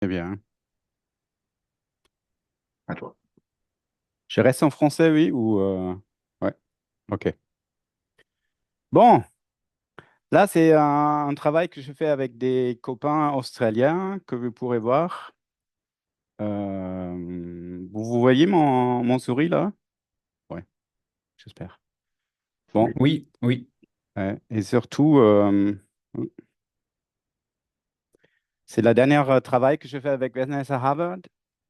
bien. À toi. Je reste en français, oui, ou... Ouais, ok. Bon, là, c'est un travail que je fais avec des copains australiens que vous pourrez voir. Vous voyez mon souris, là? Ouais, j'espère. Bon, Oui, oui, oui. ouais. Et surtout, c'est la dernière travail que je fais avec Vanessa Harvard,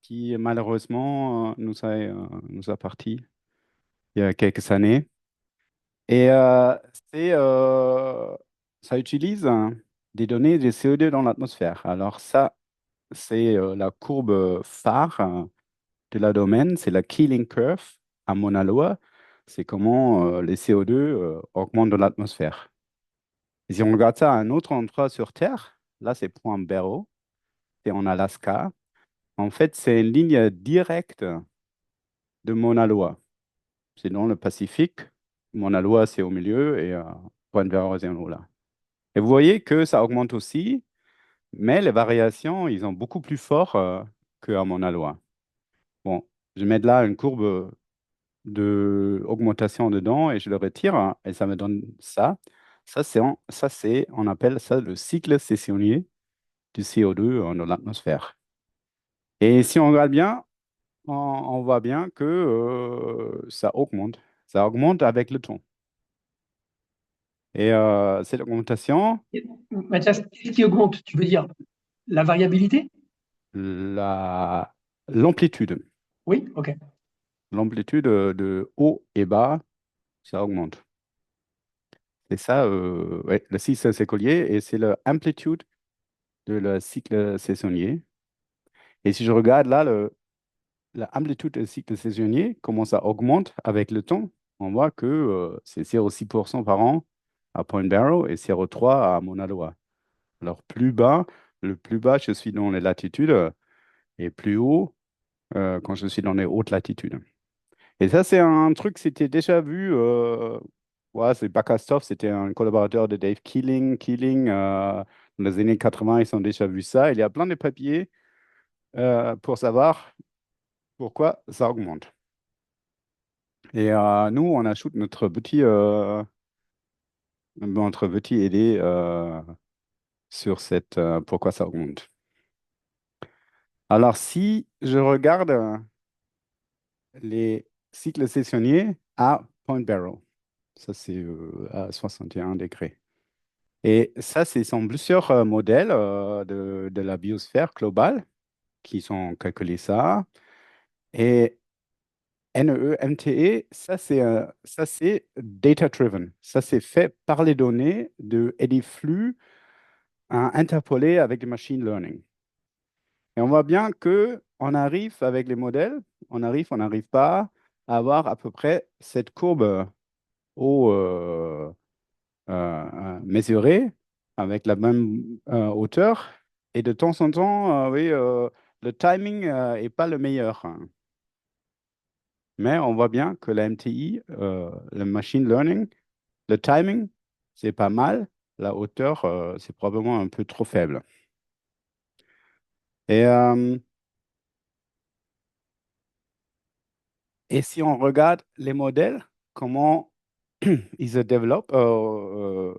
qui malheureusement nous a parti il y a quelques années. Et c'est, ça utilise des données de CO2 dans l'atmosphère. Alors ça, c'est la courbe phare de la domaine, c'est la Keeling Curve à Mauna Loa. C'est comment les CO2 augmentent dans l'atmosphère. Et si on regarde ça à un autre endroit sur Terre, là c'est Point Barrow, c'est en Alaska. En fait, c'est une ligne directe de Mauna Loa. C'est dans le Pacifique. Mauna Loa, c'est au milieu et Point Barrow, c'est en haut là. Et vous voyez que ça augmente aussi, mais les variations, ils sont beaucoup plus forts qu'à Mauna Loa. Bon, je mets là une courbe de augmentation dedans et je le retire hein, et ça me donne ça. On appelle ça le cycle saisonnier du CO2 dans l'atmosphère. Et si on regarde bien, on voit bien que ça augmente. Ça augmente avec le temps. Et cette augmentation, Et, Mathias, qu'est-ce qui augmente? Tu veux dire la variabilité? l'amplitude, Oui, ok. l'amplitude de haut et bas, ça augmente. C'est ça, ouais, le cycle sécolier, et c'est l'amplitude de le cycle saisonnier. Et si je regarde là, l'amplitude du cycle saisonnier, comment ça augmente avec le temps, on voit que c'est 0,6% par an à Point Barrow et 0,3 à Mauna Loa. Alors le plus bas, je suis dans les latitudes et plus haut quand je suis dans les hautes latitudes. Et ça, c'est un truc, c'était déjà vu. Ouais, c'est Backastov, c'était un collaborateur de Dave Keeling. Keeling, dans les années 80, ils ont déjà vu ça. Il y a plein de papiers pour savoir pourquoi ça augmente. Et nous, on ajoute notre petit aidé sur cette pourquoi ça augmente. Alors, si je regarde les cycles saisonniers à Point Barrow, ça c'est à 61 degrés. Et ça, ce sont plusieurs modèles de la biosphère globale qui sont calculés ça. Et NEE-MTE, ça c'est data-driven. Ça, c'est fait par les données et des flux interpolés avec du machine learning. Et on voit bien que on arrive avec les modèles, on n'arrive pas à avoir à peu près cette courbe au mesurée avec la même hauteur. Et de temps en temps, oui, le timing est pas le meilleur, hein. Mais on voit bien que la MTI, le machine learning, le timing, c'est pas mal. La hauteur, c'est probablement un peu trop faible. Et, euh, et si on regarde les modèles, comment ils se développent dans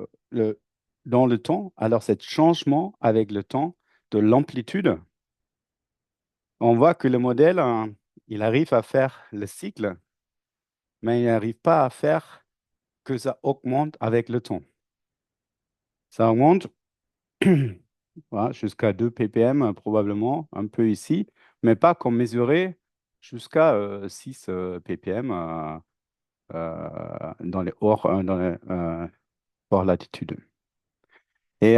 le temps, alors cet changement avec le temps de l'amplitude, on voit que le modèle, il arrive à faire le cycle, mais il n'arrive pas à faire que ça augmente avec le temps. Ça augmente voilà, jusqu'à 2 ppm probablement, un peu ici, mais pas comme mesuré jusqu'à 6 ppm dans les hors latitude. Et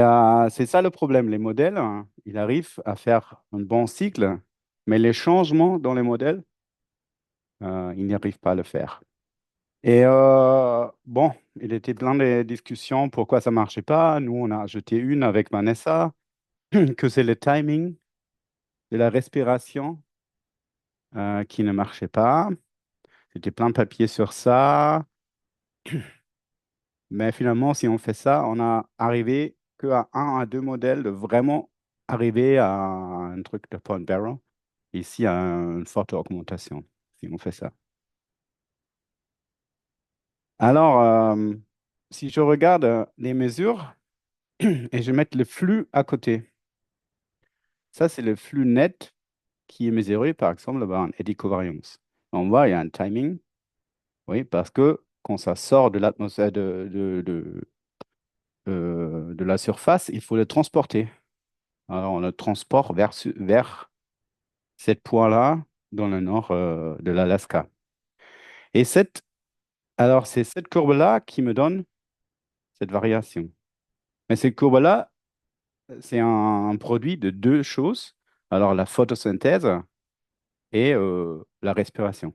c'est ça le problème. Les modèles, hein, ils arrivent à faire un bon cycle, mais les changements dans les modèles, ils n'arrivent pas à le faire. Et bon, il était plein de discussions pourquoi ça ne marchait pas. Nous, on a ajouté une avec Vanessa, que c'est le timing de la respiration qui ne marchait pas. C'était plein de papiers sur ça. Mais finalement, si on fait ça, on a arrivé qu'à un à deux modèles de vraiment arriver à un truc de point barrel. Ici, à une forte augmentation, si on fait ça. Alors, si je regarde les mesures et je mets le flux à côté, ça, c'est le flux net qui est mesuré, par exemple, par un eddy covariance. On voit, il y a un timing, oui, parce que quand ça sort de l'atmosphère de la surface, il faut le transporter. Alors, on le transporte vers ce point-là dans le nord de l'Alaska. Et alors, c'est cette courbe-là qui me donne cette variation. Mais cette courbe-là, c'est un produit de deux choses. Alors, la photosynthèse et la respiration,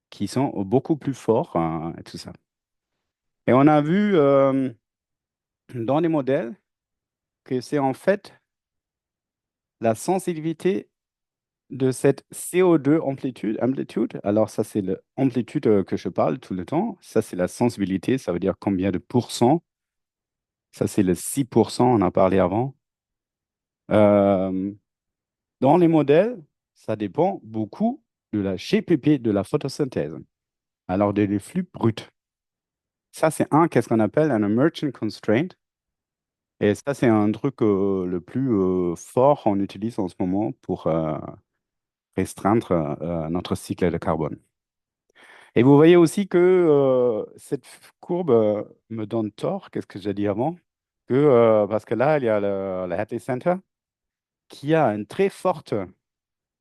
qui sont beaucoup plus forts et tout ça. Et on a vu dans les modèles que c'est en fait la sensibilité de cette CO2 amplitude. Alors, ça, c'est l'amplitude que je parle tout le temps. Ça, c'est la sensibilité. Ça veut dire combien de pourcents. Ça, c'est le 6%, on a parlé avant. Euh, Dans les modèles, ça dépend beaucoup de la GPP, de la photosynthèse. Alors, des flux bruts. Ça, c'est qu'est-ce qu'on appelle un emergent constraint. Et ça, c'est un truc le plus fort qu'on utilise en ce moment pour restreindre notre cycle de carbone. Et vous voyez aussi que cette courbe me donne tort, qu'est-ce que j'ai dit avant? Parce que là, il y a le Hadley Center qui a une très forte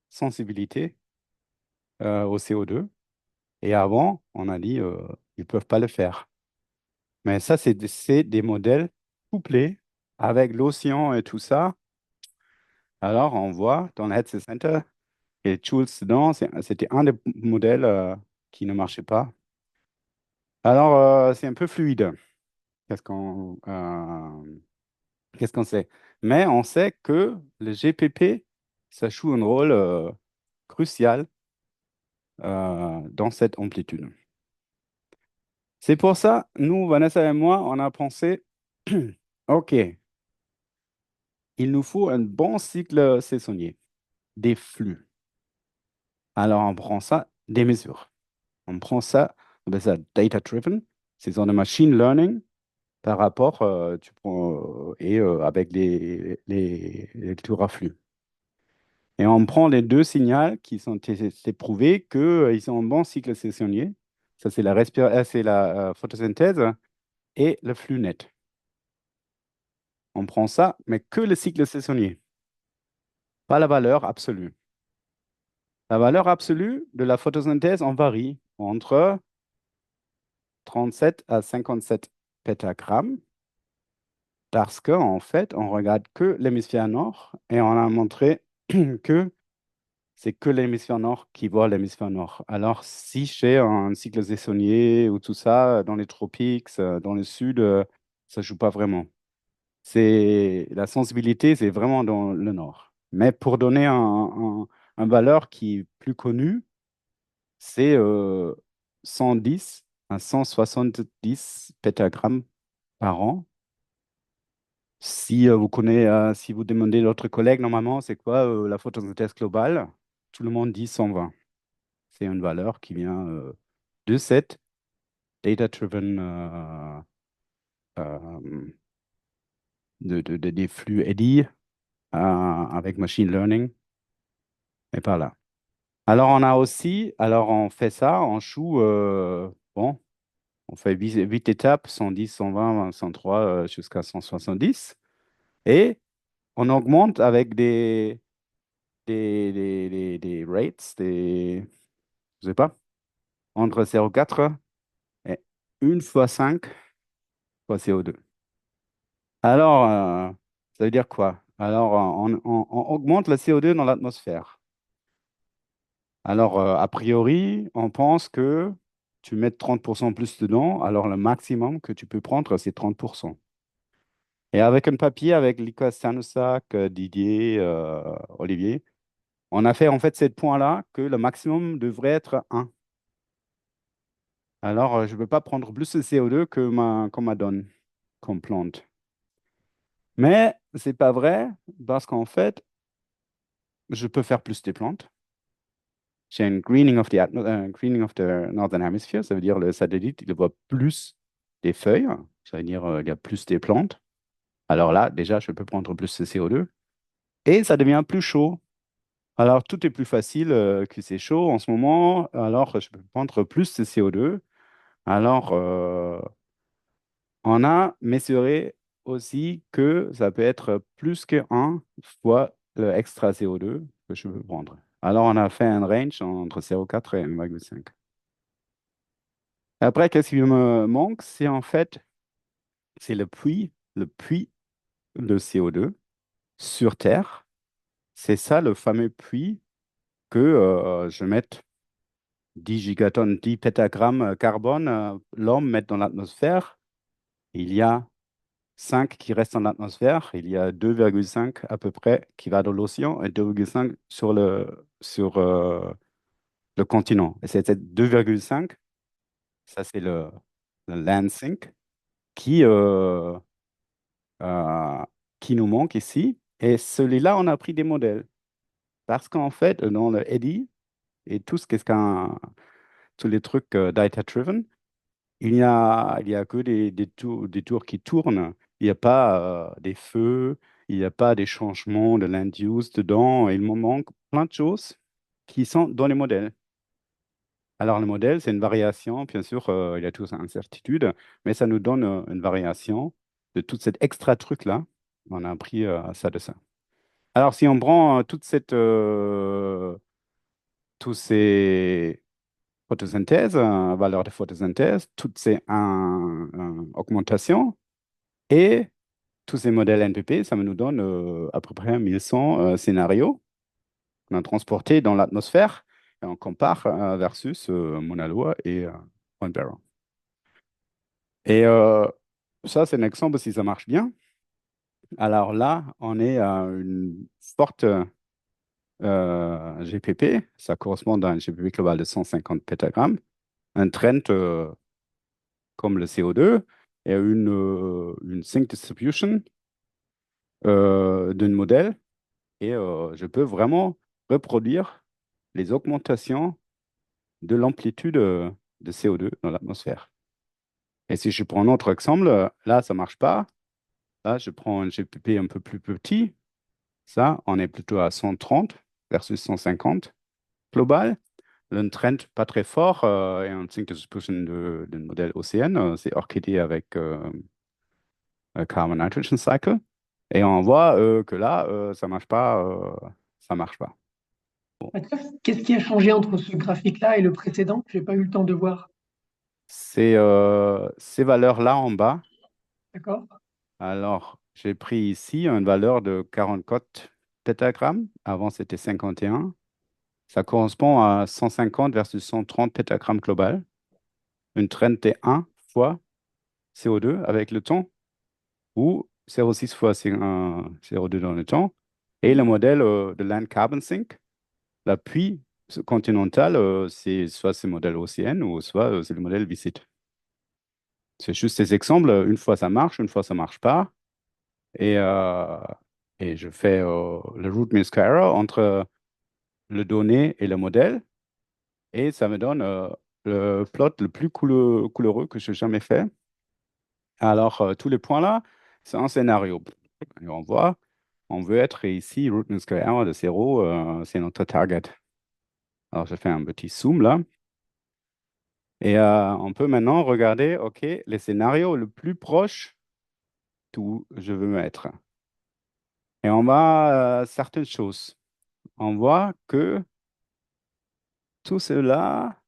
sensibilité au CO2. Et avant, on a dit ils ne peuvent pas le faire. Mais ça, c'est des modèles couplés avec l'océan et tout ça. Alors, on voit dans le Hadley Center, et Jules dedans, c'était un des modèles qui ne marchait pas. Alors, c'est un peu fluide. Qu'est-ce qu'on qu'est-ce qu'on sait? Mais on sait que le GPP, ça joue un rôle crucial dans cette amplitude. C'est pour ça, nous, Vanessa et moi, on a pensé, OK, il nous faut un bon cycle saisonnier, des flux. Alors, on prend ça, des mesures. On prend ça, on appelle ça data-driven, c'est dans le machine learning par rapport, tu prends, avec les tours à flux. Et on prend les deux signaux qui sont c'est prouvé qu'ils ont un bon cycle saisonnier. Ça, c'est la photosynthèse et le flux net. On prend ça, mais que le cycle saisonnier, pas la valeur absolue. La valeur absolue de la photosynthèse, on varie entre 37 à 57 pétagrammes parce qu'en fait, on regarde que l'hémisphère nord et on a montré que c'est que l'hémisphère nord qui voit l'hémisphère nord. Alors, si j'ai un cycle saisonnier ou tout ça, dans les tropiques, dans le sud, ça ne joue pas vraiment. La sensibilité, c'est vraiment dans le nord. Mais pour donner un valeur qui est plus connue, c'est 110 à 170 pétagrammes par an. Si vous demandez d'autres collègues, normalement, c'est quoi la photosynthèse globale? Tout le monde dit 120. C'est une valeur qui vient de cette data-driven euh, des flux eddy avec machine learning et par là. Alors on a aussi, alors on fait ça, on joue, bon, on fait 8 étapes, 110, 120, 103 jusqu'à 170 et on augmente avec des rates, je sais pas, entre 0,4 et 1 fois 5 fois CO2. Alors, ça veut dire quoi? Alors, on augmente le CO2 dans l'atmosphère. Alors, a priori, on pense que tu mets 30% plus dedans, alors le maximum que tu peux prendre, c'est 30%. Et avec un papier, avec Lucas Stanosak, Didier, Olivier, on a fait en fait ce point-là que le maximum devrait être 1. Alors, je ne peux pas prendre plus de CO2 qu'on m'a donne comme plante. Mais c'est pas vrai parce qu'en fait, je peux faire plus des plantes. J'ai un greening of the Northern Hemisphere, ça veut dire le satellite, il voit plus des feuilles, ça veut dire il y a plus des plantes. Alors là, déjà, je peux prendre plus de CO2 et ça devient plus chaud. Alors tout est plus facile que c'est chaud en ce moment, alors je peux prendre plus de CO2. Alors on a mesuré aussi que ça peut être plus que 1 fois le extra CO2 que je peux prendre. Alors on a fait un range entre 0,4 et 1,5. Après, qu'est-ce qui me manque? C'est en fait, c'est le puits de CO2 sur Terre. C'est ça le fameux puits que je mette 10 gigatonnes, 10 pétagrammes carbone, l'homme met dans l'atmosphère. Il y a 5 qui restent dans l'atmosphère. Il y a 2,5 à peu près qui va dans l'océan et 2,5 sur le continent. Et c'est 2,5, ça c'est le land sink qui, euh, euh, qui nous manque ici. Et celui-là, on a pris des modèles. Parce qu'en fait, dans le eddy et tout ce qu'est-ce qu'un, tous les trucs data-driven, il y a que des tours qui tournent. Il n'y a pas des feux, il n'y a pas des changements de land use dedans. Il me manque plein de choses qui sont dans les modèles. Alors, le modèle, c'est une variation, bien sûr, il y a toujours une incertitude, mais ça nous donne une variation de tout cet extra truc-là. On a appris ça de ça. Alors, si on prend tous ces photosynthèses, valeurs de photosynthèse, toutes ces augmentations et tous ces modèles NPP, ça nous donne à peu près 1100 scénarios qu'on a transportés dans l'atmosphère et on compare versus Mauna Loa et Point Barrow. Et ça, c'est un exemple si ça marche bien. Alors là, on est à une forte GPP, ça correspond à un GPP global de 150 pétagrammes, un trend comme le CO2 et une sync distribution d'un modèle et je peux vraiment reproduire les augmentations de l'amplitude de CO2 dans l'atmosphère. Et si je prends un autre exemple, là, ça ne marche pas. Là, je prends un GPP un peu plus petit. Ça, on est plutôt à 130 versus 150 global. Le trend pas très fort et un sync distribution d'un modèle océan, c'est Orchidée avec Carbon Nitrogen Cycle. Et on voit que là, ça marche pas. Ça marche pas. Mathias, qu'est-ce qui a changé entre ce graphique-là et le précédent? J'ai pas eu le temps de voir. C'est ces valeurs-là en bas. D'accord? Alors, j'ai pris ici une valeur de 44 pétagrammes. Avant, c'était 51. Ça correspond à 150 versus 130 pétagrammes global. Une traîne de 1 fois CO2 avec le temps ou 0,6 fois CO2 dans le temps. Et le modèle de Land Carbon Sink, l'appui continental, c'est soit ce modèle océan ou soit c'est le modèle VICIT. C'est juste ces exemples. Une fois ça marche, une fois ça marche pas. Et, euh, et je fais le root mean square error entre le donné et le modèle. Et ça me donne le plot le plus couleureux que j'ai jamais fait. Alors, tous les points là, c'est un scénario. Et on voit, on veut être ici, root mean square error de 0, c'est notre target. Alors, je fais un petit zoom là. Et on peut maintenant regarder, OK, les scénarios le plus proche d'où je veux mettre. Et on voit certaines choses. On voit que tout cela,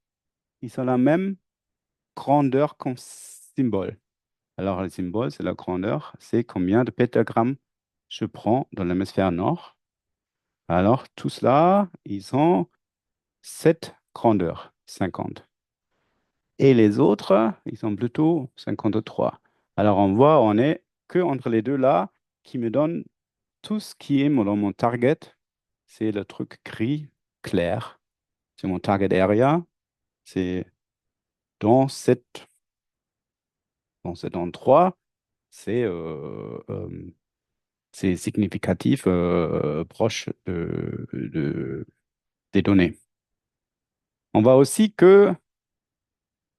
ils ont la même grandeur comme symbole. Alors, le symbole, c'est la grandeur, c'est combien de pétagrammes je prends dans l'hémisphère nord. Alors, tout cela, ils ont cette grandeur, 50. Et les autres, ils ont plutôt 53. Alors, on voit, on est que entre les deux là, qui me donnent tout ce qui est dans mon target. C'est le truc gris clair. C'est mon target area. C'est dans dans cet endroit. C'est c'est significatif, proche des données. On voit aussi que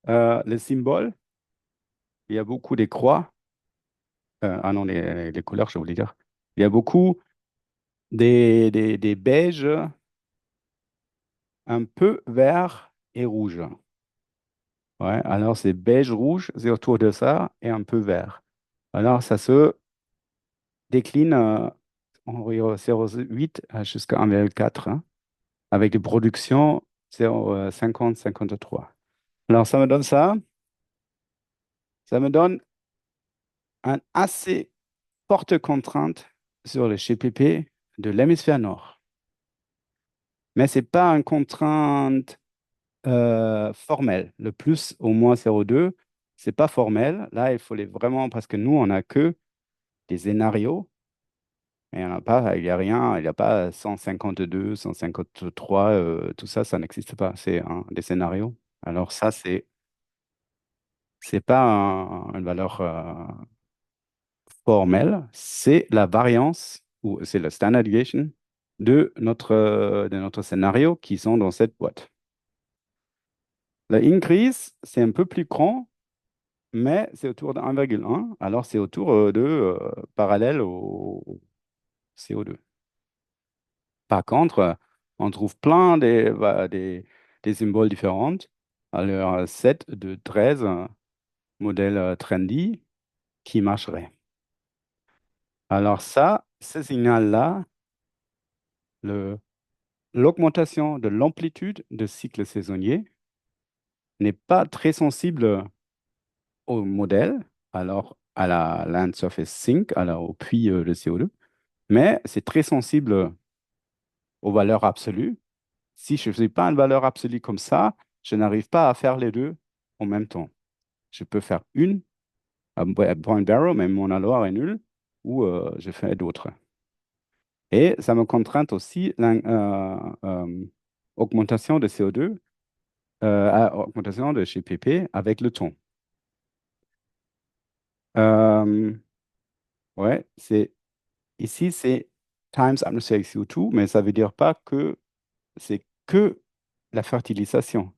les symboles, il y a beaucoup des croix, ah non, les couleurs, je voulais dire. Il y a beaucoup des beiges un peu verts et rouges. Ouais, alors c'est beige, rouge, c'est autour de ça, et un peu vert. Alors ça se décline en rayon 0,8 jusqu'à 1,4, hein, avec des productions 0,50, 53. Alors ça me donne ça. Ça me donne une assez forte contrainte sur le GPP de l'hémisphère nord. Mais ce n'est pas une contrainte formelle. Le plus au moins 0,2, ce n'est pas formel. Là, il faut les vraiment, parce que nous, on n'a que des scénarios. Mais il n'y en a pas, il n'y a rien, il n'y a pas 152, 153, tout ça, ça n'existe pas. C'est des scénarios. Alors ça, c'est pas une valeur formelle, c'est la variance ou c'est la standard deviation de notre scénario qui sont dans cette boîte. La increase, c'est un peu plus grand, mais c'est autour de 1,1. Alors c'est autour parallèle au CO2. Par contre, on trouve plein des symboles différents. Alors, 7 de 13 modèles trendy qui marcheraient. Alors ça, ce signal-là, le, l'augmentation de l'amplitude de cycle saisonnier n'est pas très sensible au modèle, alors à la land surface sink, alors au puits de CO2, mais c'est très sensible aux valeurs absolues. Si je ne fais pas une valeur absolue comme ça, je n'arrive pas à faire les deux en même temps. Je peux faire une, à point barrel, mais mon aloi est nul, ou je fais d'autres. Et ça me contraint aussi l'augmentation de CO2, augmentation de GPP avec le temps. Euh, ouais, ici, c'est times atmospheric CO2, mais ça veut dire pas que c'est que la fertilisation.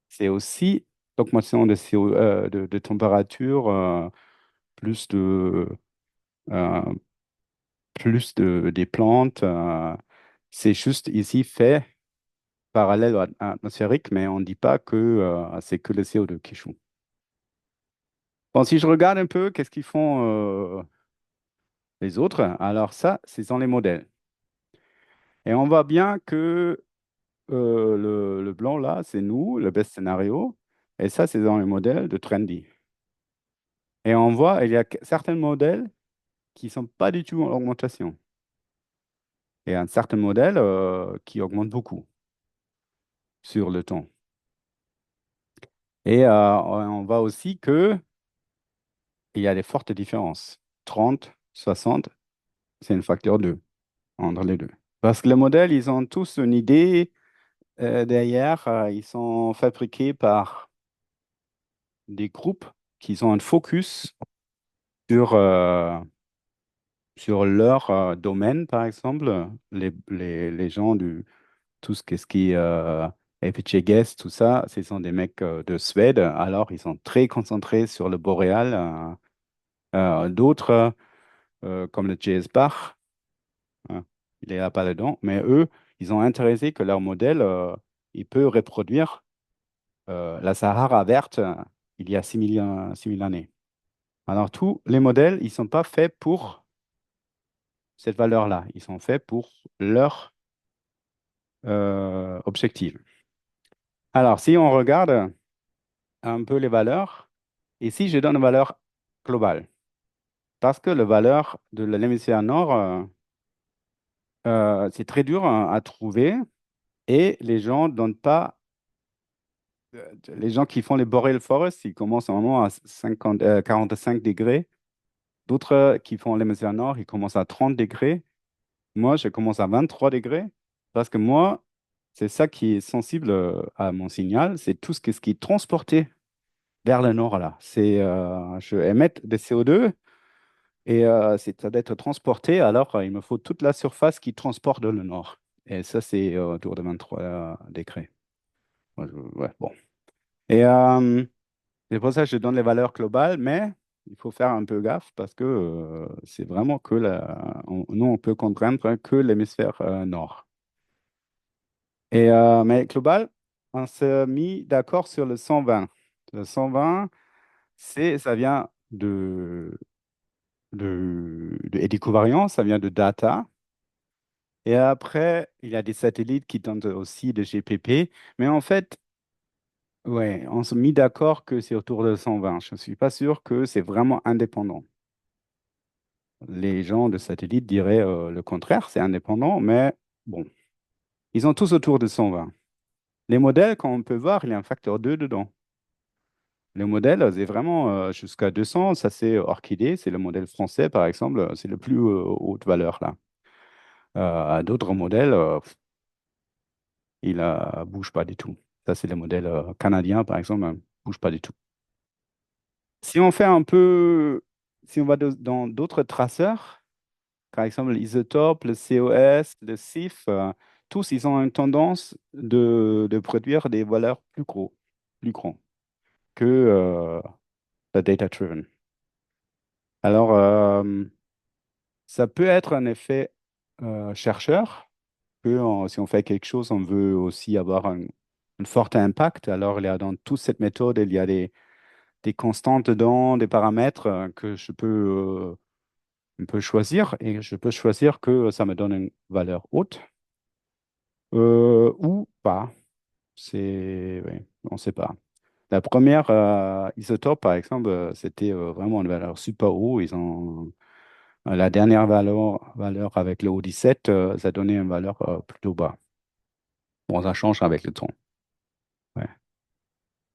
C'est aussi l'augmentation de, de température, plus de, euh, des plantes. C'est juste ici fait parallèle à atmosphérique, mais on ne dit pas que c'est que le CO2 qui joue. Bon, si je regarde un peu, qu'est-ce qu'ils font les autres? Alors ça, c'est dans les modèles. Et on voit bien que le blanc là, c'est nous, le best scénario. Et ça, c'est dans les modèles de Trendy. Et on voit, il y a certains modèles qui ne sont pas du tout en augmentation. Et un certain modèle qui augmente beaucoup sur le temps. Et on voit aussi qu'il y a des fortes différences. 30, 60, c'est un facteur 2 entre les deux. Parce que les modèles, ils ont tous une idée derrière. Ils sont fabriqués par des groupes qui ont un focus sur, sur leur domaine, par exemple. Les gens du tout ce qui est FHG, tout ça, ce sont des mecs de Suède. Alors, ils sont très concentrés sur le boréal. D'autres, comme le JS Bach, hein, il est là pas dedans, mais eux, ils ont intéressé que leur modèle, il peut reproduire la Sahara verte il y a 6 000 années. Alors, tous les modèles, ils ne sont pas faits pour cette valeur-là. Ils sont faits pour leur objectif. Alors, si on regarde un peu les valeurs, ici, je donne une valeur globale. Parce que la valeur de l'hémisphère nord, c'est très dur à trouver et les gens donnent pas. Les gens qui font les boreal forests, ils commencent normalement à 45 degrés. D'autres qui font l'hémisphère nord, ils commencent à 30 degrés. Moi, je commence à 23 degrés parce que moi, c'est ça qui est sensible à mon signal, c'est tout ce qui est transporté vers le nord là. Je émette des CO2 Et ça doit être transporté, alors il me faut toute la surface qui transporte le nord. Et ça, c'est autour de 23 degrés. Ouais, bon. Et c'est pour ça que je donne les valeurs globales, mais il faut faire un peu gaffe parce que c'est vraiment que nous, on peut contraindre que l'hémisphère nord. Et, mais global, on s'est mis d'accord sur le 120. Le 120, ça vient de édicovariance, ça vient de data. Et après, il y a des satellites qui tentent aussi de GPP. Mais en fait, ouais, on s'est mis d'accord que c'est autour de 120. Je ne suis pas sûr que c'est vraiment indépendant. Les gens de satellite diraient le contraire, c'est indépendant, mais bon, ils sont tous autour de 120. Les modèles, quand on peut voir, il y a un facteur 2 dedans. Le modèle, c'est vraiment jusqu'à 200. Ça, c'est Orchidée, c'est le modèle français, par exemple, c'est le plus haute valeur là. D'autres modèles, il ne bouge pas du tout. Ça, c'est le modèle canadien, par exemple, ne bouge pas du tout. Si on fait un peu, si on va dans d'autres traceurs, par exemple l'Isotope, le COS, le CIF, tous, ils ont une tendance de produire des valeurs plus grands que la data-driven. Alors, ça peut être un effet chercheur, que si on fait quelque chose, on veut aussi avoir un fort impact. Alors, il y a dans toute cette méthode, il y a des constantes dedans, des paramètres que on peut choisir et je peux choisir que ça me donne une valeur haute ou pas. Oui, on ne sait pas. La première isotope, par exemple, c'était vraiment une valeur super haut. Ils ont la dernière valeur avec le O17, ça donnait une valeur plutôt bas. Bon, ça change avec le temps. Ouais.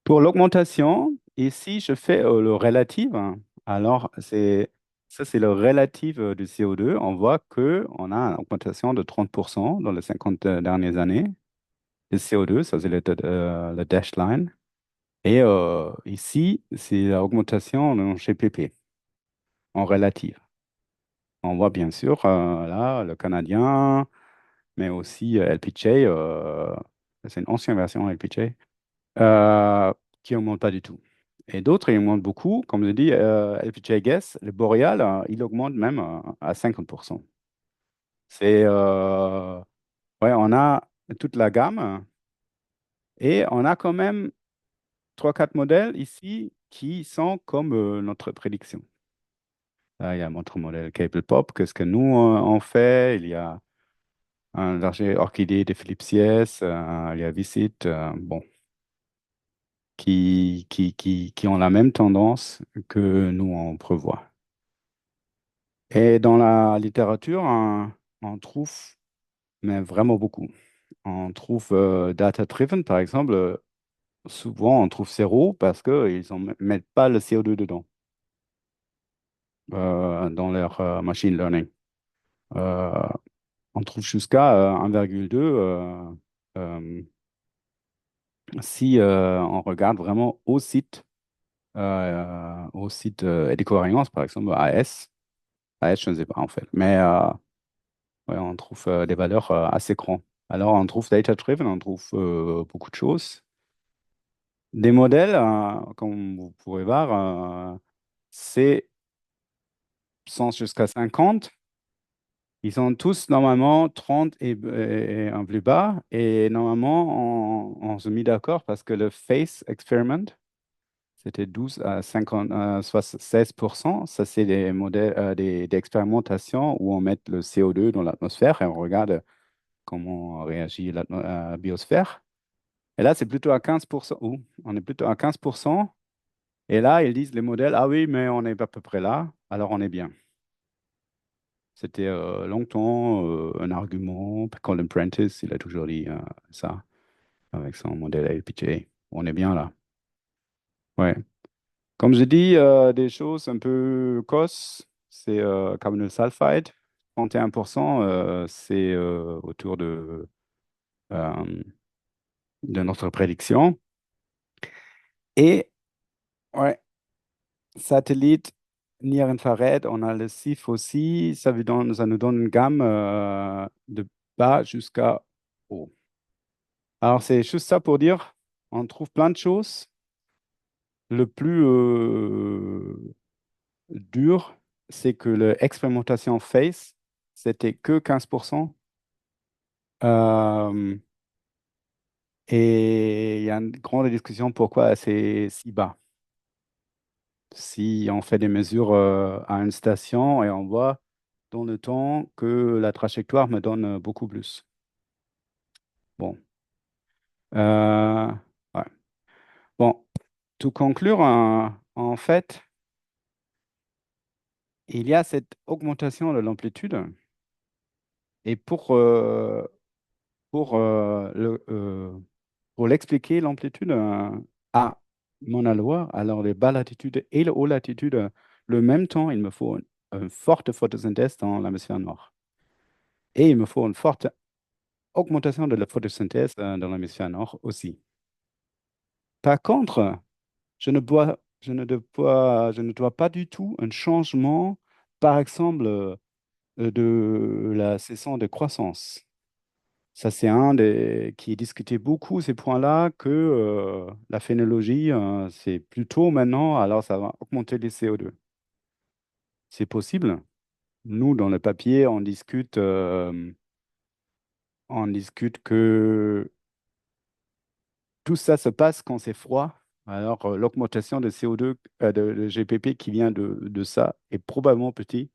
Pour l'augmentation, ici, je fais le relatif, hein. Alors, ça, c'est le relatif du CO2. On voit qu'on a une augmentation de 30% dans les 50 dernières années. Le CO2, ça, c'est le dash line. Et ici, c'est l'augmentation en GPP, en relative. On voit bien sûr là le Canadien, mais aussi LPJ, c'est une ancienne version LPJ, qui n'augmente pas du tout. Et d'autres, ils augmentent beaucoup. Comme je dis, LPJ Guess, le boréal, il augmente même à 50%. C'est, ouais, on a toute la gamme et on a quand même trois quatre modèles ici qui sont comme notre prédiction. Là, il y a notre modèle Cable Pop, qu'est-ce que nous on fait? Il y a un verger Orchidée de Philippe Siès, il y a Visit, bon, qui ont la même tendance que nous on prévoit. Et dans la littérature, on trouve mais vraiment beaucoup. On trouve data-driven, par exemple, souvent on trouve zéro parce qu'ils ne mettent pas le CO2 dedans dans leur machine learning. Euh, on trouve jusqu'à 1,2 euh, si on regarde vraiment au site éco-variance, par exemple AS. AS, je ne sais pas en fait, mais ouais, on trouve des valeurs assez grandes. Alors, on trouve data-driven, on trouve beaucoup de choses. Des modèles, comme vous pourrez voir, c'est 100 jusqu'à 50. Ils sont tous normalement 30 et un plus bas. Et normalement, on se mit d'accord parce que le FACE experiment, c'était 12 à 50, 16%. Ça, c'est des modèles, des expérimentations où on met le CO2 dans l'atmosphère et on regarde comment réagit la biosphère. Et là, c'est plutôt à 15%. On est plutôt à 15%. Et là, ils disent les modèles, ah oui, mais on est à peu près là, alors on est bien. C'était longtemps un argument. Colin Prentice, il a toujours dit ça avec son modèle LPGA. On est bien là. Ouais. Comme je dis, des choses un peu cos, c'est carbonyl sulfide. 31%, c'est autour euh, de notre prédiction. Et ouais, satellite. Nier-infrared, on a le SIF aussi. Ça nous donne une gamme de bas jusqu'à haut. Alors, c'est juste ça pour dire, on trouve plein de choses. Le plus dur, c'est que l'expérimentation phase, c'était que 15%. Euh, et il y a une grande discussion pourquoi c'est si bas. Si on fait des mesures à une station et on voit dans le temps que la trajectoire me donne beaucoup plus. Bon. Euh, ouais. Bon, tout conclure, en fait, il y a cette augmentation de l'amplitude et pour, pour l'expliquer, l'amplitude à Mauna Loa, alors les bas latitudes et les hautes latitudes, le même temps, il me faut une forte photosynthèse dans l'hémisphère nord. Et il me faut une forte augmentation de la photosynthèse dans l'hémisphère nord aussi. Par contre, je ne dois pas du tout un changement, par exemple, de la saison de croissance. Ça, c'est un des qui est discuté beaucoup, ces points-là, que la phénologie, c'est plutôt maintenant, alors ça va augmenter les CO2. C'est possible. Nous, dans le papier, on discute que tout ça se passe quand c'est froid. Alors, l'augmentation de CO2, de GPP qui vient de ça est probablement petit.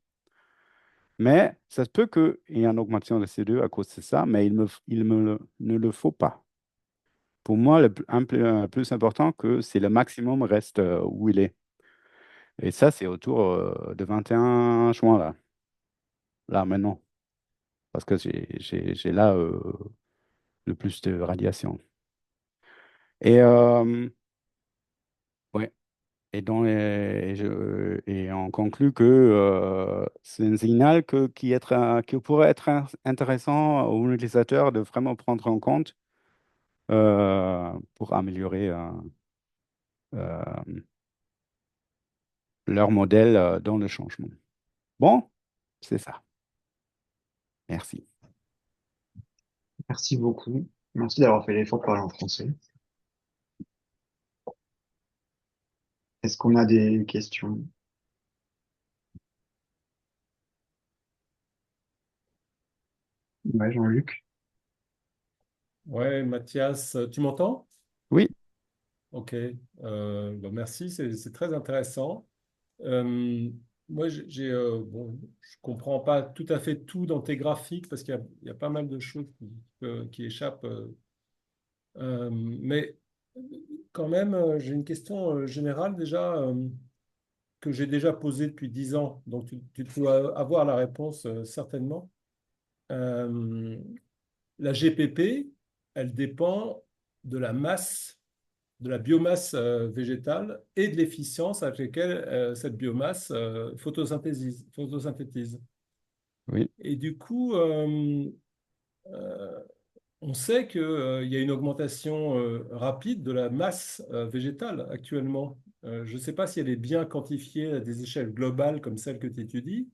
Mais ça se peut qu'il y ait une augmentation de CO2 à cause de ça, mais ne le faut pas. Pour moi, plus important que c'est le maximum reste où il est. Et ça, c'est autour de 21 juin, là maintenant, parce que j'ai là le plus de radiation. Et, ouais. Et on conclut que c'est un signal qui pourrait être intéressant aux utilisateurs de vraiment prendre en compte pour améliorer euh, leur modèle dans le changement. Bon, c'est ça. Merci. Merci beaucoup. Merci d'avoir fait l'effort de parler en français. Est-ce qu'on a des questions? Ouais, Jean-Luc. Ouais, Mathias, tu m'entends? Oui, Ok, bah merci, c'est très intéressant. Euh, moi, bon, je comprends pas tout à fait tout dans tes graphiques parce qu'il y a pas mal de choses qui échappent. Mais quand même, j'ai une question générale déjà que j'ai déjà posée depuis 10 ans, donc tu dois avoir la réponse certainement. Euh, la GPP, elle dépend de la masse de la biomasse végétale et de l'efficience avec laquelle cette biomasse photosynthétise. oui, Et du coup, euh, on sait qu'il y a une augmentation rapide de la masse végétale actuellement. Je ne sais pas si elle est bien quantifiée à des échelles globales comme celles que tu étudies,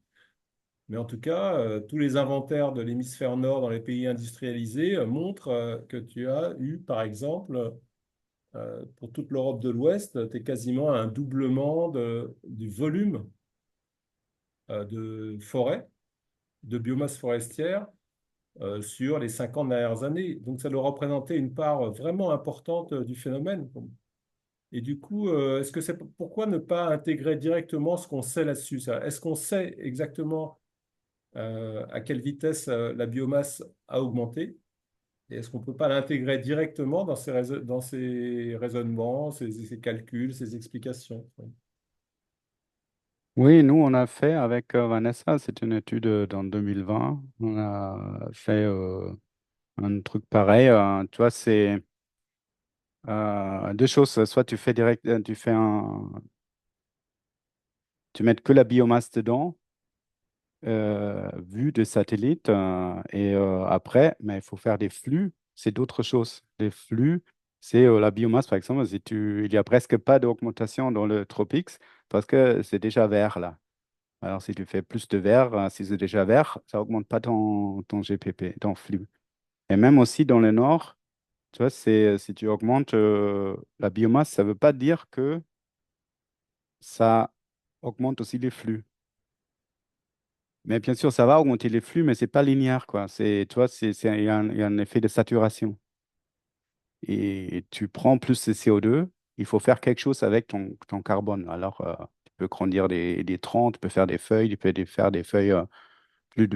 mais en tout cas, tous les inventaires de l'hémisphère nord dans les pays industrialisés montrent que tu as eu, par exemple, pour toute l'Europe de l'Ouest, tu es quasiment à un doublement du volume de forêt, de biomasse forestière sur les 50 dernières années. Donc, ça doit représenter une part vraiment importante du phénomène. Et du coup, pourquoi ne pas intégrer directement ce qu'on sait là-dessus? Est-ce qu'on sait exactement à quelle vitesse la biomasse a augmenté? Et est-ce qu'on ne peut pas l'intégrer directement dans dans ces raisonnements, ces calculs, ces explications? oui, nous, on a fait avec Vanessa, c'est une étude dans 2020. On a fait un truc pareil. Tu vois, c'est deux choses. Soit tu fais direct, tu mets que la biomasse dedans, vue de satellite, et après, mais il faut faire des flux. C'est d'autres choses. Des flux. C'est la biomasse, par exemple, il n'y a presque pas d'augmentation dans le tropique parce que c'est déjà vert là. Alors, si tu fais plus de vert, si c'est déjà vert, ça augmente pas ton GPP, ton flux. Et même aussi dans le nord, tu vois, si tu augmentes la biomasse, ça ne veut pas dire que ça augmente aussi les flux. Mais bien sûr, ça va augmenter les flux, mais c'est pas linéaire, quoi. Tu vois, il y a un effet de saturation. Et tu prends plus de CO2, il faut faire quelque chose avec ton carbone. Alors, tu peux grandir des troncs, tu peux faire des feuilles, tu peux faire des feuilles plus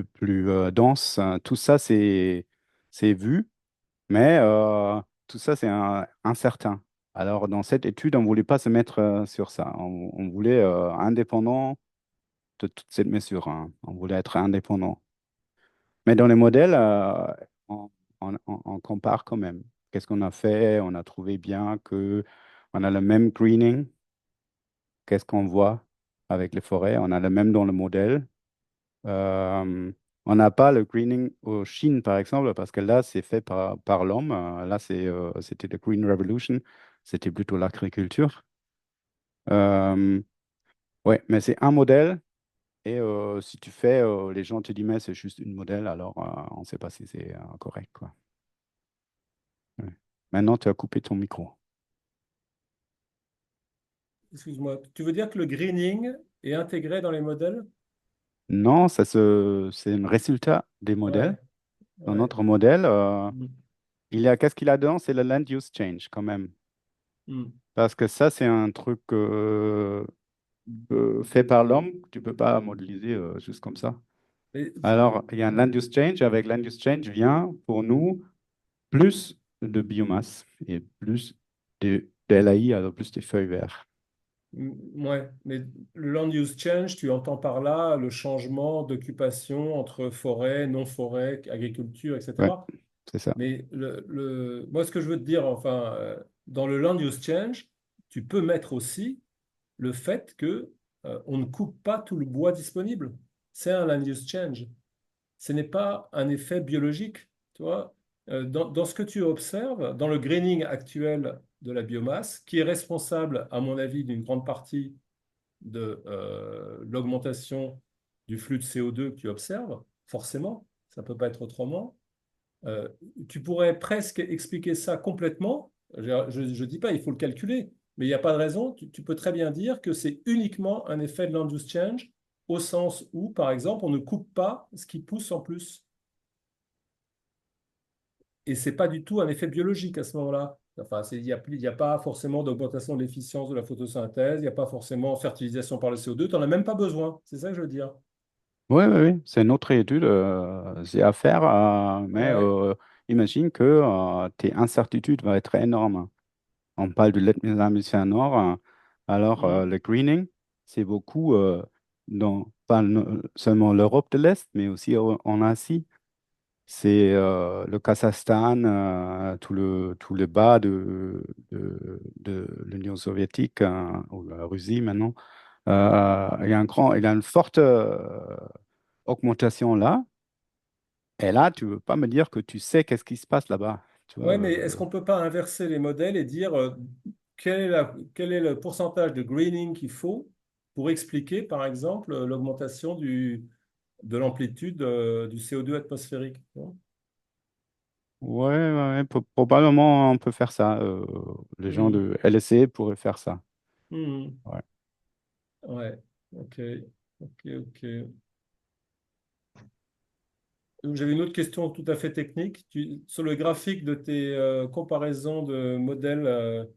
denses. Tout ça, c'est vu, mais tout ça, c'est incertain. Alors, dans cette étude, on ne voulait pas se mettre sur ça. On voulait indépendant de toute cette mesure, hein. On voulait être indépendant. Mais dans les modèles, on compare quand même. Qu'est-ce qu'on a fait? On a trouvé bien que on a le même greening. Qu'est-ce qu'on voit avec les forêts? On a le même dans le modèle. Euh, on n'a pas le greening au Chine, par exemple, parce que là, c'est fait par l'homme. Là, c'était le Green Revolution. C'était plutôt l'agriculture. Euh, ouais, mais c'est un modèle. Et si tu fais, les gens te disent, mais c'est juste une modèle, alors on ne sait pas si c'est correct, quoi. Ouais. Maintenant, tu as coupé ton micro. Excuse-moi, tu veux dire que le greening est intégré dans les modèles? Non, c'est un résultat des modèles. Ouais, Dans ouais. notre modèle, Mm, qu'est-ce qu'il y a dedans? C'est le land use change quand même. mm. Parce que ça, c'est un truc fait par l'homme. Tu peux pas modéliser juste comme ça. Et- Alors, il y a un land use change. Avec land use change vient pour nous plus de biomasse et plus de LAI, alors plus de feuilles vertes. ouais, mais le land use change, tu entends par là le changement d'occupation entre forêt, non-forêt, agriculture, Ouais, etc. c'est ça. Mais moi, ce que je veux te dire, enfin, dans le land use change, tu peux mettre aussi le fait que on ne coupe pas tout le bois disponible. C'est un land use change. Ce n'est pas un effet biologique. Tu vois. Dans ce que tu observes, dans le greening actuel de la biomasse, qui est responsable, à mon avis, d'une grande partie de l'augmentation du flux de CO2 que tu observes, forcément, ça ne peut pas être autrement. Euh, Tu pourrais presque expliquer ça complètement. Je ne dis pas, il faut le calculer, mais il n'y a pas de raison. Tu peux très bien dire que c'est uniquement un effet de land use change, au sens où, par exemple, on ne coupe pas ce qui pousse en plus. Et ce n'est pas du tout un effet biologique à ce moment-là. Enfin, il y a pas forcément d'augmentation de l'efficience de la photosynthèse, il n'y a pas forcément fertilisation par le CO2, tu n'en as même pas besoin. C'est ça que je veux dire. Oui, oui, oui. C'est une autre étude, c'est à faire, mais Ouais. imagine que tes incertitudes vont être énormes. On parle de l'hémisphère nord, alors Mm. le greening, c'est beaucoup pas seulement l'Europe de l'Est, mais aussi en Asie. C'est le Kazakhstan, tout le bas de l'Union soviétique, ou la Russie maintenant. Il y a une forte augmentation là. Et là, tu veux pas me dire que tu sais qu'est-ce qui se passe là-bas. Tu vois, Ouais, mais est-ce qu'on ne peut pas inverser les modèles et dire quel est le pourcentage de greening qu'il faut pour expliquer, par exemple, l'augmentation de l'amplitude du CO2 atmosphérique? Non. ouais, ouais, ouais, probablement on peut faire ça. Les gens Mhm. de LSE pourraient faire ça. Mhm. Ouais. Ouais, ok, ok, ok. J'avais une autre question tout à fait technique. Sur le graphique de tes comparaisons de modèles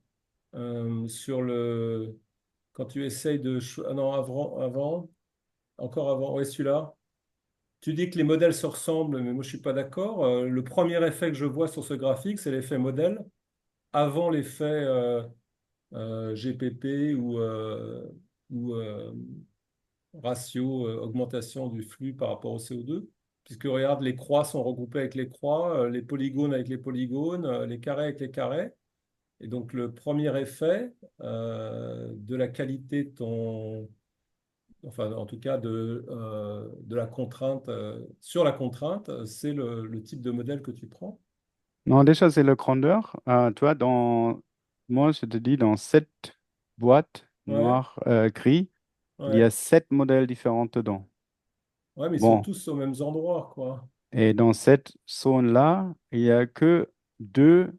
sur quand tu essayes ah non, encore avant, ouais, celui-là. Tu dis que les modèles se ressemblent, mais moi je suis pas d'accord. Le premier effet que je vois sur ce graphique, c'est l'effet modèle avant l'effet GPP ou ratio augmentation du flux par rapport au CO2. Puisque regarde, les croix sont regroupées avec les croix, les polygones avec les polygones, les carrés avec les carrés. Et donc le premier effet de la qualité de enfin en tout cas de la contrainte, sur la contrainte, c'est le type de modèle que tu prends. Non, déjà, c'est le grandeur. Toi, moi, je te dis, dans cette boîte Ouais, noire, gris, il y a ouais. 7 modèles différents dedans. Ouais, mais ils sont Bon, tous aux mêmes endroits, quoi. et dans cette zone-là, il n'y a que deux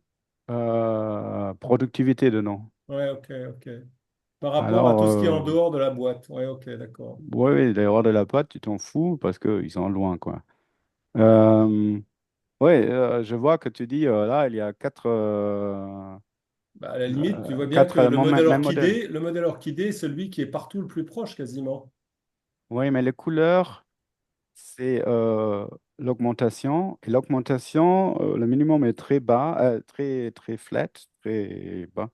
productivités dedans. Ouais, ok, ok. Par rapport à Alors, tout ce qui est en dehors de la boîte. Ouais, ok, d'accord. oui, oui, dehors de la boîte, tu t'en fous parce qu'ils sont loin, quoi. Euh, oui, je vois que tu dis, là, il y a Bah, à la limite, tu vois bien que quatre même modèle. le modèle orchidée est celui qui est partout le plus proche, quasiment. Oui, mais les couleurs, c'est l'augmentation. Et l'augmentation, le minimum est très bas, très, très flat, très bas,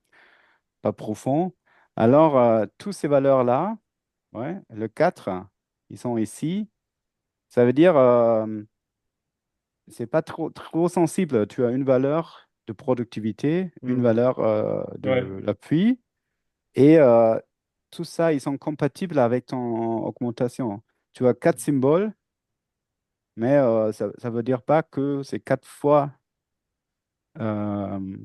pas profond. Alors, toutes ces valeurs-là, ouais, le 4, ils sont ici. Ça veut dire, c'est pas trop, trop sensible. Tu as une valeur de productivité, une Hmm. valeur Ouais. de l'appui. Et tout ça, ils sont compatibles avec ton augmentation. Tu as 4 symboles, mais ça ne veut dire pas que c'est 4 fois, euh,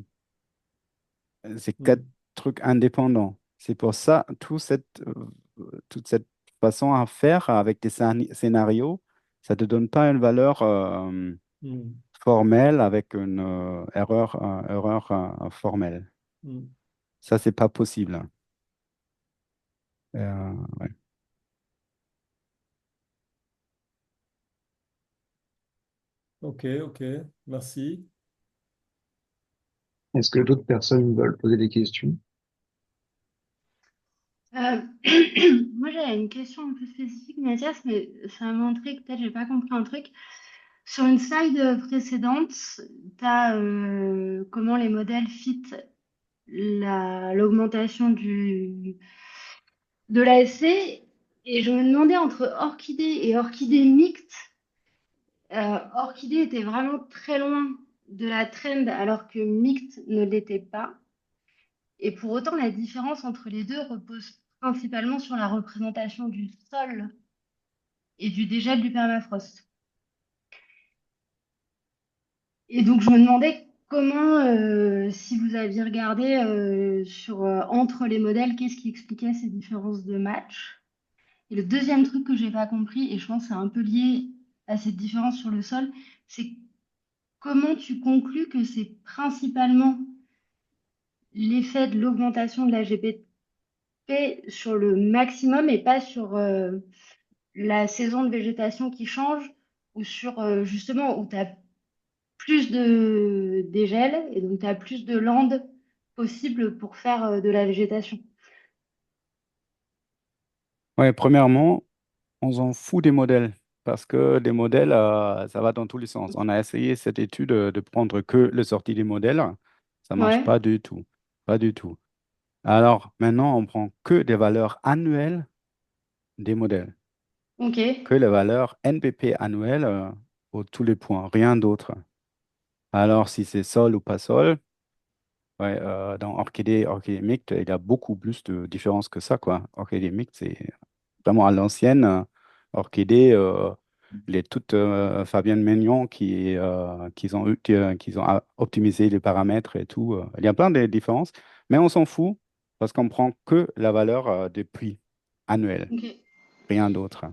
c'est quatre Hmm. trucs indépendants. C'est pour ça, toute cette façon à faire avec des scénarios, ça ne te donne pas une valeur Hmm. formelle avec une erreur formelle. Hmm. Ça, c'est pas possible. Ouais. Ok, ok, merci. Est-ce que d'autres personnes veulent poser des questions? Euh, Moi, j'avais une question un peu spécifique, Mathias, mais ça m'intrigue, peut-être j'ai pas compris un truc. Sur une slide précédente, tu as comment les modèles fit l'augmentation de l'ASC. Et je me demandais entre orchidée et orchidée mixte, orchidée était vraiment très loin de la trend alors que mixte ne l'était pas. Et pour autant, la différence entre les deux repose principalement sur la représentation du sol et du dégel du permafrost. Et donc, je me demandais comment, si vous aviez regardé entre les modèles, qu'est-ce qui expliquait ces différences de match. Et le deuxième truc que j'ai pas compris, et je pense que c'est un peu lié à cette différence sur le sol, c'est comment tu conclus que c'est principalement l'effet de l'augmentation de la GPT sur le maximum et pas sur la saison de végétation qui change ou sur justement où tu as plus de dégel et donc tu as plus de landes possibles pour faire de la végétation. Ouais, premièrement, on s'en fout des modèles parce que des modèles, ça va dans tous les sens. On a essayé cette étude de prendre que le sorti des modèles. Ça marche Ouais, pas du tout. Pas du tout. Alors maintenant, on prend que des valeurs annuelles des modèles, ok, que les valeurs NPP annuelles pour tous les points, rien d'autre. Alors si c'est sol ou pas sol, ouais, dans orchidée mixte, il y a beaucoup plus de différences que ça, quoi. Orchidée mixte, c'est vraiment à l'ancienne. Orchidée, les toutes Fabienne Maignan qui ont optimisé les paramètres et tout. Il y a plein de différences, mais on s'en fout parce qu'on prend que la valeur des prix annuels, ok. rien d'autre.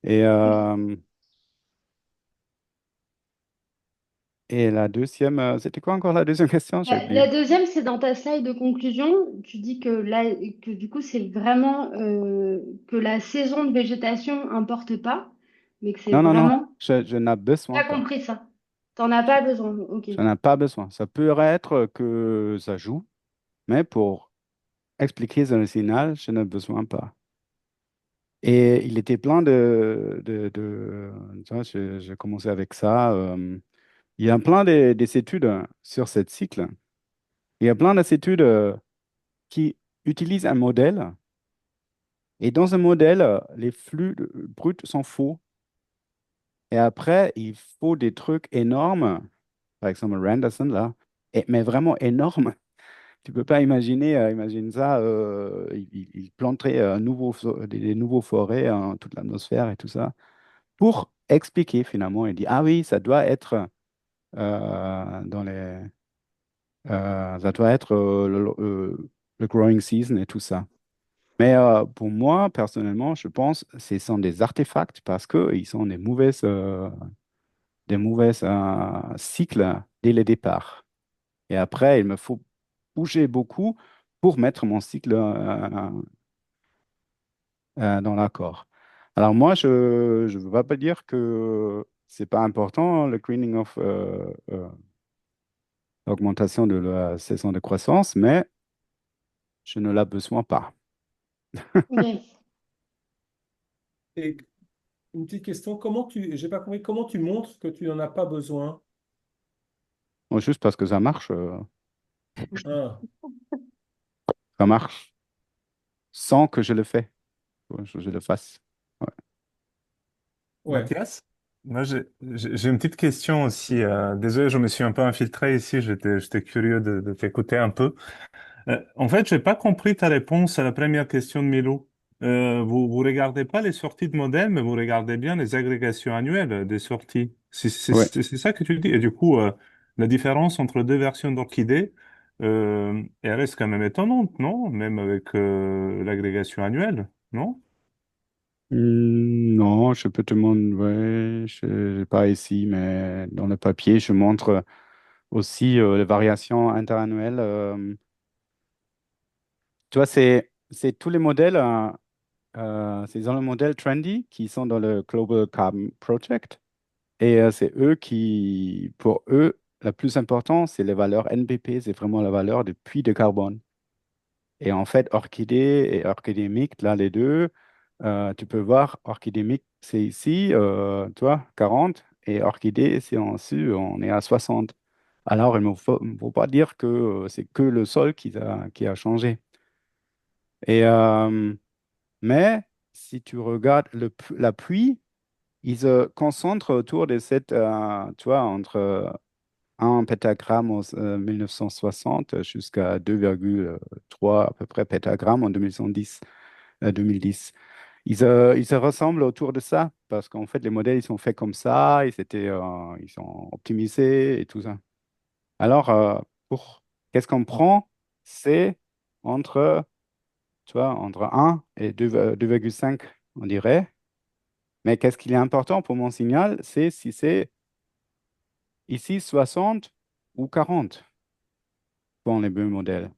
Et, Ok. euh, et la deuxième, c'était quoi encore la deuxième question? J'ai La oublié. deuxième, c'est dans ta slide de conclusion, tu dis que là, que du coup, c'est vraiment que la saison de végétation importe pas, mais que c'est Non, non, non, vraiment. je n'ai besoin T'as pas. compris ça. T'en as pas besoin. Ok. Je n'en ai pas besoin. Ça peut être que ça joue, mais pour expliquer le signal, je n'ai besoin pas. Et il était plein tu vois, j'ai commencé avec ça. Il y a plein des études sur ce cycle. Il y a plein d'études qui utilisent un modèle. Et dans un modèle, les flux bruts sont faux. Et après, il faut des trucs énormes. Par exemple, Randerson, là. Mais vraiment énormes. Tu peux pas imaginer, imagine ça, il planterait des nouveaux forêts en toute l'atmosphère et tout ça pour expliquer finalement. Il dit, ah oui, ça doit être dans les, ça doit être le growing season et tout ça. Mais pour moi, personnellement, je pense que ce sont des artefacts parce qu'ils sont des mauvais cycles dès le départ. Et après, il me faut bouger beaucoup pour mettre mon cycle dans l'accord. Alors moi, je ne veux pas dire que c'est pas important, le greening of l'augmentation de la saison de croissance, mais je ne l'ai besoin pas. Ok. Et une petite question, j'ai pas compris, comment tu montres que tu n'en as pas besoin? Bon, juste parce que Ah, ça marche sans que je le fais, je le fasse. Ouais. ouais. Mathias, moi j'ai une petite question aussi. Désolé, je me suis un peu infiltré ici, j'étais curieux de t'écouter un peu. En fait, j'ai pas compris ta réponse à la première question de Milou. Vous regardez pas les sorties de modèles, mais vous regardez bien les agrégations annuelles des sorties. Ouais. C'est ça que tu dis. Et du coup, la différence entre deux versions d'Orchidée, elle reste quand même étonnante, non? Même avec l'agrégation annuelle, non? Non, je peux te montrer, je n'ai pas ici, mais dans le papier, je montre aussi les variations interannuelles. Tu vois, c'est tous les modèles, c'est dans le modèle Trendy qui sont dans le Global Carbon Project. Et c'est eux qui, pour eux, la plus importante, c'est les valeurs NBP, c'est vraiment la valeur de puits de carbone. Et en fait, orchidée et orchidémique, là, les deux, tu peux voir, orchidémique, c'est ici, tu vois, 40, et orchidée, c'est en dessus, on est à 60. Alors, il ne faut pas dire que c'est que le sol qui a changé. Et, mais si tu regardes la pluie, ils se concentrent autour de cette, tu vois, entre un pétagramme en 1960 jusqu'à 2,3 à peu près pétagrammes en 2010. 2010. Ils se ressemblent autour de ça parce qu'en fait, les modèles, ils sont faits comme ça, ils sont optimisés et tout ça. Alors, qu'est-ce qu'on prend? C'est entre, tu vois, entre 1 et 2,5, on dirait. Mais qu'est-ce qui est important pour mon signal? C'est si c'est ici 60 ou 40 pour les deux modèles.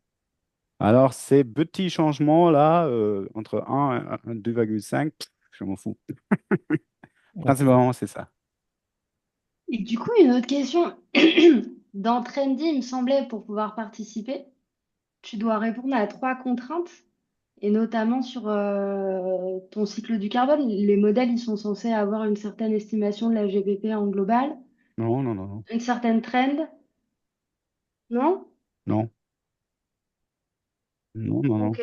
Alors, ces petits changements-là, entre 1 et 2,5, je m'en fous. Ok. Principalement, c'est ça. Et du coup, une autre question. Dans Trendy, il me semblait, pour pouvoir participer, tu dois répondre à trois contraintes, et notamment sur ton cycle du carbone. Les modèles, ils sont censés avoir une certaine estimation de la GPP en global, Non, non, non, non, une certaine trend, non? non, non, non, non. Ok.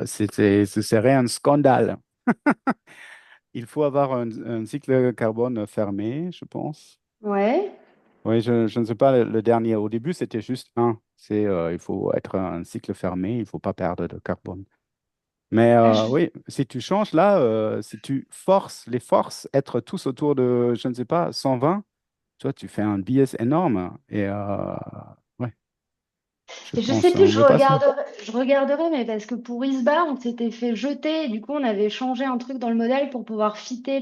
Ce serait un scandale. Il faut avoir un cycle carbone fermé, je pense. Ouais. Oui, je ne sais pas le dernier. Au début, c'était juste un. Il faut être un cycle fermé, il ne faut pas perdre de carbone. Mais Ah, oui, si tu changes là, si tu forces les forces être tous autour de, je ne sais pas, 120, toi, tu fais un biais énorme. Et ouais, je et je sais pense, plus, on ne veut pas ça. je regarderai, mais parce que pour Isba, on s'était fait jeter, et du coup, on avait changé un truc dans le modèle pour pouvoir fitter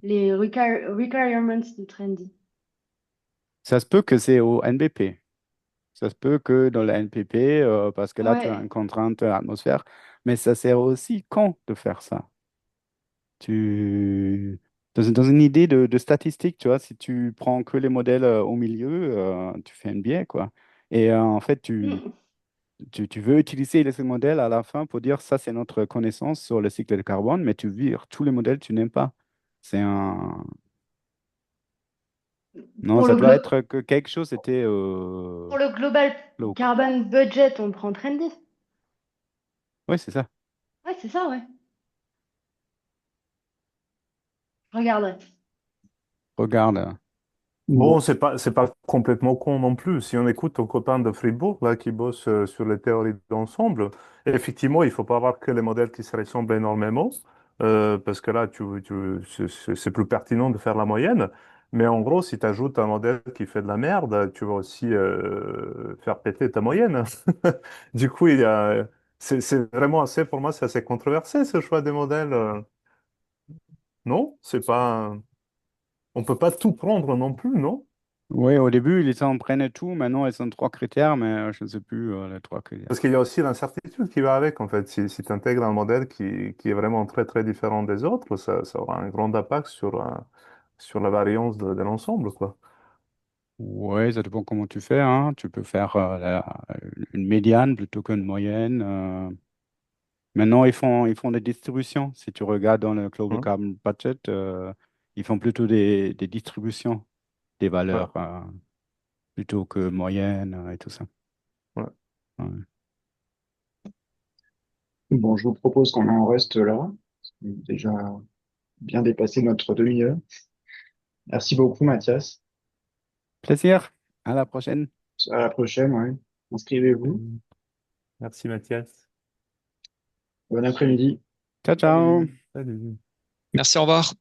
les requirements de Trendy. Ça se peut que c'est au NBP. Ça se peut que dans le NPP, parce que là, tu as Ouais. une contrainte atmosphère, mais ça sert aussi quand de faire ça. Dans une idée de statistique, tu vois, si tu prends que les modèles au milieu, tu fais un biais, quoi. Et en fait, Mm. tu veux utiliser ces modèles à la fin pour dire ça, c'est notre connaissance sur le cycle de carbone, mais tu vires tous les modèles que tu n'aimes pas. C'est un. Non, Pour ça le doit glo- être que quelque chose était pour le global low. carbon budget, on prend Trendy. Oui, c'est ça. Ouais, c'est ça, ouais. Je regarderai. Regarde. Bon, c'est pas complètement con non plus. Si on écoute ton copain de Fribourg, là, qui bosse sur les théories d'ensemble, effectivement, il faut pas avoir que les modèles qui se ressemblent énormément. parce que là, c'est plus pertinent de faire la moyenne. Mais en gros, si tu ajoutes un modèle qui fait de la merde, tu vas aussi faire péter ta moyenne. Du coup, c'est vraiment assez, pour moi, c'est assez controversé ce choix des modèles. Non, c'est pas, on peut pas tout prendre non plus, non? Oui, au début, ils en prenaient tout. Maintenant, ils ont trois critères, mais je ne sais plus les trois critères. Parce qu'il y a aussi l'incertitude qui va avec, en fait. Si tu intègres un modèle qui est vraiment très, très différent des autres, ça aura un grand impact sur la variance de l'ensemble, quoi. Oui, ça dépend comment tu fais, hein. Tu peux faire une médiane plutôt qu'une moyenne. Maintenant, ils font des distributions. Si tu regardes dans le Global Hein. Carbon Budget, ils font plutôt des distributions des Ouais, valeurs plutôt que moyenne et tout ça. ouais. Ouais. Bon, je vous propose qu'on en reste là. On a déjà bien dépassé notre demi-heure. Merci beaucoup, Mathias. Plaisir. À la prochaine. À la prochaine, ouais. Inscrivez-vous. Merci, Mathias. Bon après-midi. Ciao, ciao. Salut. Merci, au revoir.